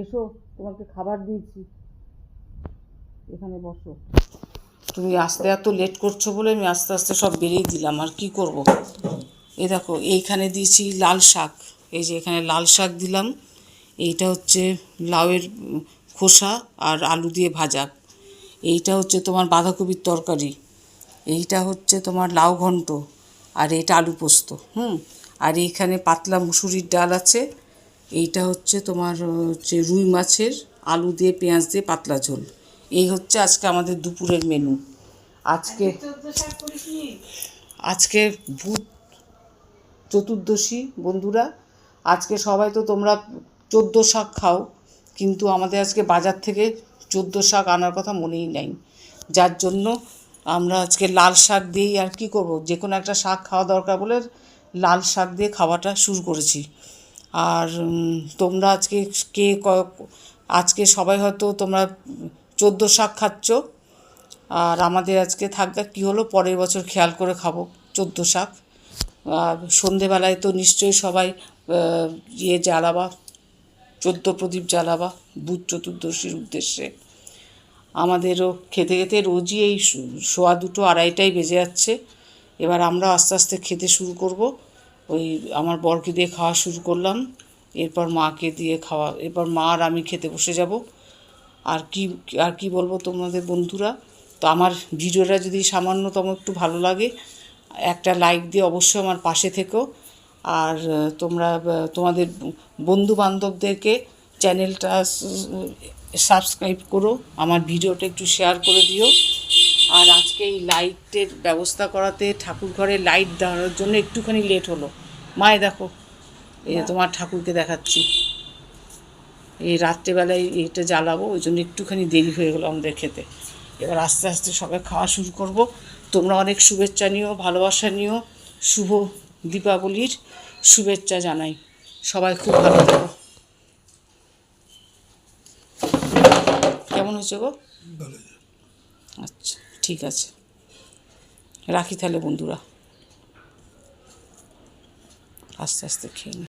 এসো, তোমাকে খাবার দিয়েছি, এখানে বসো। তুমি আসতে এত লেট করছো বলে আমি আস্তে আস্তে সব বেরিয়ে দিলাম, আর কি করব। এই দেখো, এইখানে দিয়েছি লাল শাক, এই যে এখানে লাল শাক দিলাম। এইটা হচ্ছে লাউয়ের খোসা আর আলু দিয়ে ভাজা। এইটা হচ্ছে তোমার বাঁধাকপির তরকারি। এইটা হচ্ছে তোমার লাউ ঘন্ট, আর এইটা আলু পোস্ত। আর এইখানে পাতলা মুসুরির ডাল আছে। এইটা হচ্ছে তোমার হচ্ছে রুই মাছের আলু দিয়ে পেঁয়াজ দিয়ে পাতলা ঝোল। এই হচ্ছে আজকে আমাদের দুপুরের মেনু। আজকে আজকে ভূত চতুর্দশী বন্ধুরা। আজকে সবাই তো তোমরা 14 শাক খাও, কিন্তু আমাদের আজকে বাজার থেকে 14 শাক আনার কথা মনেই নাই। যার জন্য আমরা আজকে লাল শাক দিয়েই, আর কি করব, যে কোনো একটা শাক খাওয়া দরকার বলে লাল শাক দিয়ে খাওয়াটা শুরু করেছি। আর তোমরা আজকে আজকে সবাই হয়তো তোমরা 14 শাক খাচ্ছ, আর আমাদের আজকে থাকবে কী হলো, পরের বছর খেয়াল করে খাবো 14 শাক। আর সন্ধেবেলায় তো নিশ্চয়ই সবাই জ্বালাবা, 14 প্রদীপ জ্বালাবা ভূত চতুর্দশীর উদ্দেশ্যে। আমাদেরও খেতে খেতে রোজই এই 2:15 2:30 বেজে যাচ্ছে। এবার আমরা আস্তে আস্তে খেতে শুরু করব। ওই আমার বরকে দিয়ে খাওয়া শুরু করলাম, এরপর মাকে দিয়ে খাওয়া, এরপর মা আর আমি খেতে বসে যাব। আর কি বলবো তোমাদের বন্ধুরা, তো আমার ভিডিওটা যদি সামান্যতম একটু ভালো লাগে, একটা লাইক দিয়ে অবশ্যই আমার পাশে থেকো। আর তোমরা তোমাদের বন্ধু বান্ধবদেরকে চ্যানেলটা সাবস্ক্রাইব করো, আমার ভিডিওটা একটু শেয়ার করে দিও। আর আজকে এই লাইটের ব্যবস্থা করাতে, ঠাকুর ঘরে লাইট দেওয়ার জন্য একটুখানি লেট হলো। মায়ে দেখো, এই তোমার ঠাকুরকে দেখাচ্ছি, এই রাত্রেবেলায় এইটা জ্বালাবো, ওই জন্য একটুখানি দেরি হয়ে গেলো আমাদের খেতে। এবার আস্তে আস্তে সবাই খাওয়া শুরু করব। তোমরা অনেক শুভেচ্ছা নিও, ভালোবাসা নিও। শুভ দীপাবলির শুভেচ্ছা জানাই। সবাই খুব ভালো থাকো। কেমন হয়েছে গো? আচ্ছা, ঠিক আছে, রাখি তাহলে বন্ধুরা, আস্তে আস্তে খেয়ে